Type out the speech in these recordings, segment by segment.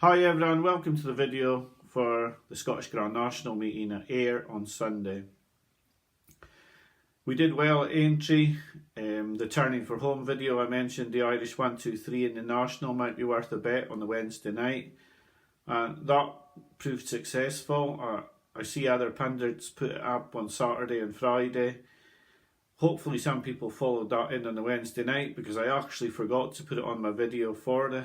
Hi everyone, welcome to the video for the Scottish Grand National meeting at Ayr on Sunday. We did well at Aintree. The turning for home video I mentioned, the Irish 1-2-3 in the National might be worth a bet on the Wednesday night. That proved successful. I see other pundits put it up on Saturday and Friday. Hopefully some people followed that in on the Wednesday night, because I actually forgot to put it on my video for the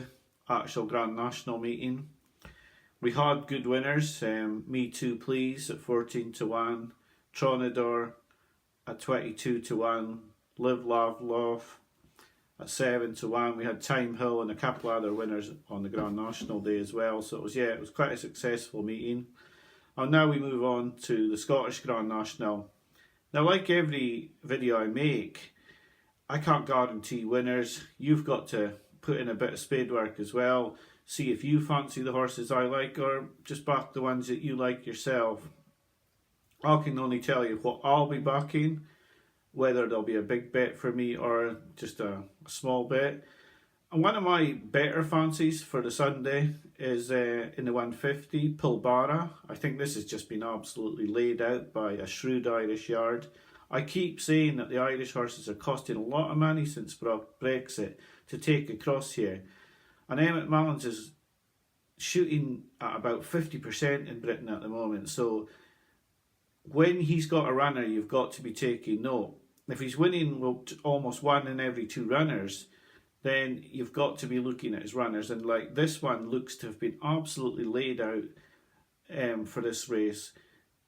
actual Grand National meeting. We had good winners. Me Too Please at 14-1, Tronador at 22-1, Live Laugh Love at 7-1. We had Time Hill and a couple other winners on the Grand National day as well. So it was quite a successful meeting. And now we move on to the Scottish Grand National. Now, like every video I make, I can't guarantee winners. You've got to put in a bit of spade work as well. See if you fancy the horses I like, or just back the ones that you like yourself. I can only tell you what I'll be backing, whether there'll be a big bet for me or just a small bet. And one of my better fancies for the Sunday is in the 150, Pilbara. I think this has just been absolutely laid out by a shrewd Irish yard. I keep saying that the Irish horses are costing a lot of money since Brexit to take across here. And Emmett Mullins is shooting at about 50% in Britain at the moment. So when he's got a runner, you've got to be taking note. If he's winning almost one in every two runners, then you've got to be looking at his runners. And like this one looks to have been absolutely laid out for this race.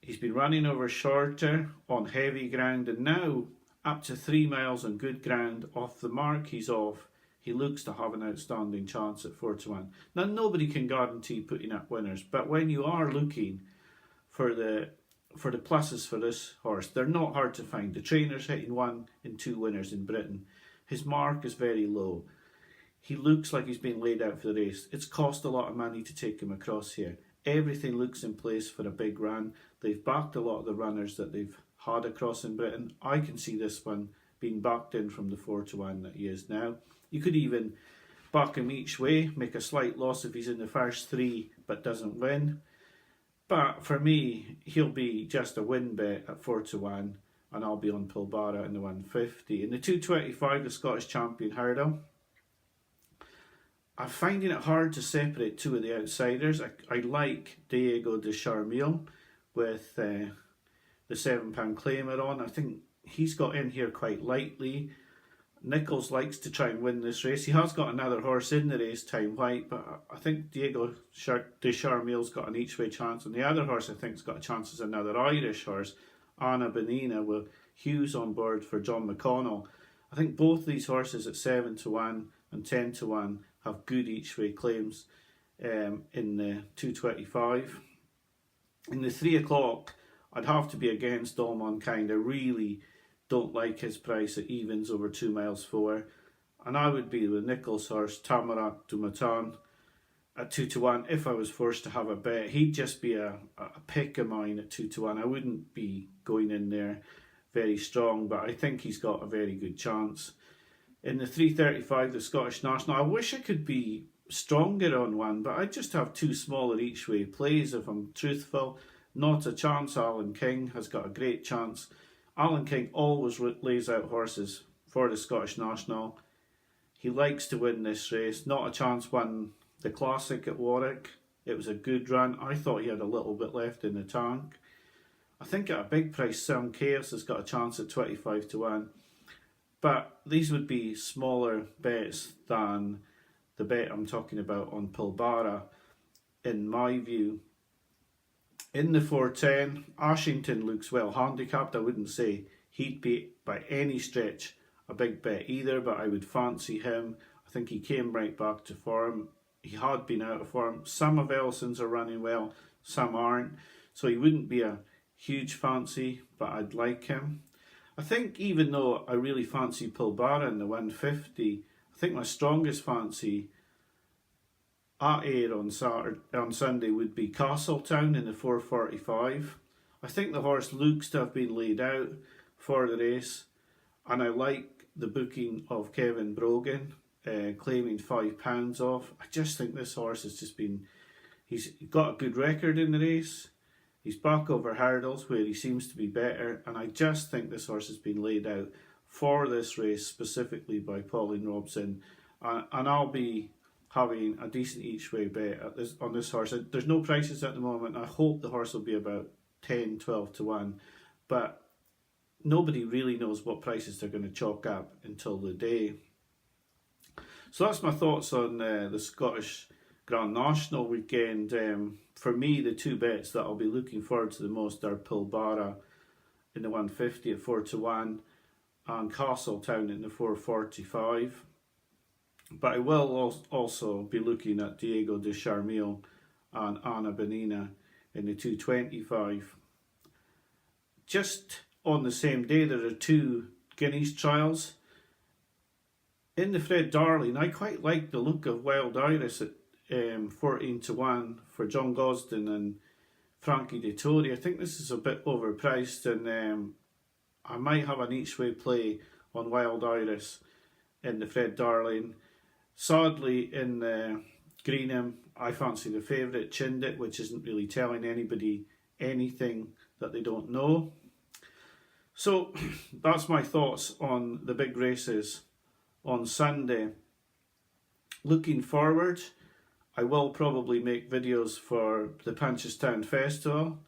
He's been running over shorter on heavy ground, and now up to 3 miles on good ground off the mark he's off. He looks to have an outstanding chance at 4-1. Now, nobody can guarantee putting up winners, but when you are looking for the pluses for this horse, they're not hard to find. The trainer's hitting 1 and 2 winners in Britain. His mark is very low. He looks like he's been laid out for the race. It's cost a lot of money to take him across here. Everything looks in place for a big run. They've backed a lot of the runners that they've had across in Britain. I can see this one being backed in from the 4-1 that he is now. You could even back him each way, make a slight loss if he's in the first 3 but doesn't win. But for me, he'll be just a win bet at 4-1, and I'll be on Pilbara in the 150. In the 225, the Scottish champion hurdle, I'm finding it hard to separate two of the outsiders. I like Diego de Charmil with the £7 claimer on. I think he's got in here quite lightly. Nichols likes to try and win this race. He has got another horse in the race, Time White, but I think Diego de Charmil's got an each way chance, and the other horse I think's got a chance is another Irish horse, Bunnina, with Hughes on board for John McConnell. I think both these horses at 7-1 and 10-1 have good each way claims in the 225. In the 3 o'clock, I'd have to be against All Mankind. I really don't like his price at evens over 2 miles 4, and I would be with Nichols' horse Tamarac Du Mattan at 2-1 if I was forced to have a bet. He'd just be a pick of mine at 2-1. I wouldn't be going in there very strong, but I think he's got a very good chance. In the 335, the Scottish National, I wish I could be stronger on one, but I just have 2 smaller each way plays if I'm truthful. Notachance, Alan King has got a great chance. Alan King always lays out horses for the Scottish National. He likes to win this race. Notachance won the Classic at Warwick. It was a good run. I thought he had a little bit left in the tank. I think at a big price, Sam Chaos has got a chance at 25-1. But these would be smaller bets than the bet I'm talking about on Pilbara, in my view. In the 410, Ashington looks well handicapped. I wouldn't say he'd be by any stretch a big bet either, but I would fancy him. I think he came right back to form. He had been out of form. Some of Ellison's are running well, some aren't. So he wouldn't be a huge fancy, but I'd like him. I think even though I really fancy Pilbara in the 150, I think my strongest fancy at Ayr on Sunday would be Castletown in the 445. I think the horse looks to have been laid out for the race, and I like the booking of Kevin Brogan. claiming £5 off. I just think this horse has just been, he's got a good record in the race. He's back over hurdles where he seems to be better, and I just think this horse has been laid out for this race specifically by Pauline Robson, and I'll be having a decent each way bet on this horse. There's no prices at the moment. I hope the horse will be about 10, 12 to 1, but nobody really knows what prices they're going to chalk up until the day. So that's my thoughts on the Scottish Grand National weekend. For me, the two bets that I'll be looking forward to the most are Pilbara in the 150 at 4 to 1 and Castletown in the 445. But I will also be looking at Diego de Charmil and Anna Bunnina in the 225. Just on the same day, there are two Guineas trials. In the Fred Darling, I quite like the look of Wild Iris at 14 to 1 for John Gosden and Frankie Dettori. I think this is a bit overpriced, and I might have an each way play on Wild Iris in the Fred Darling. Sadly, in Greenham, I fancy the favourite, Chindit, which isn't really telling anybody anything that they don't know. So that's my thoughts on the big races on Sunday. Looking forward, I will probably make videos for the Punchestown Festival.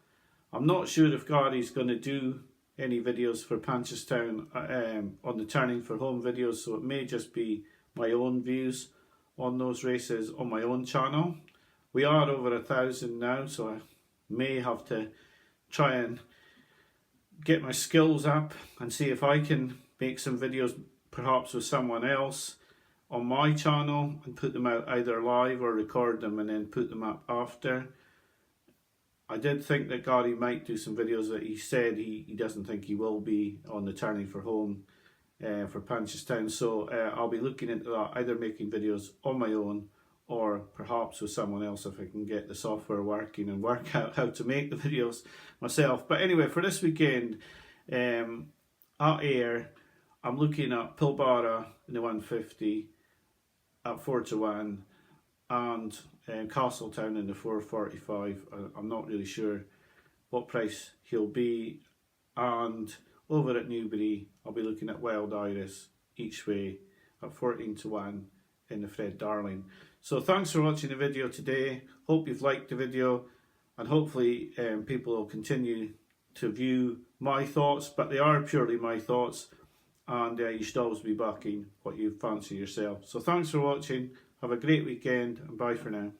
I'm not sure if Gary's going to do any videos for Punchestown on the Turning for Home videos, so it may just be my own views on those races on my own channel. We are over 1,000 now, so I may have to try and get my skills up and see if I can make some videos perhaps with someone else on my channel and put them out either live or record them and then put them up after. I did think that Gary might do some videos that he said he doesn't think he will be on the Turning for Home for Punchestown, so I'll be looking into that, either making videos on my own or perhaps with someone else if I can get the software working and work out how to make the videos myself. But anyway, for this weekend at Ayr, I'm looking at Pilbara in the 150 at 4 to 1 and Castletown in the 445. I'm not really sure what price he'll be, and over at Newbury I'll be looking at Wild Iris each way at 14 to 1 in the Fred Darling. So thanks for watching the video today. Hope you've liked the video, and hopefully people will continue to view my thoughts, but they are purely my thoughts, and you should always be backing what you fancy yourself. So thanks for watching, have a great weekend, and bye for now.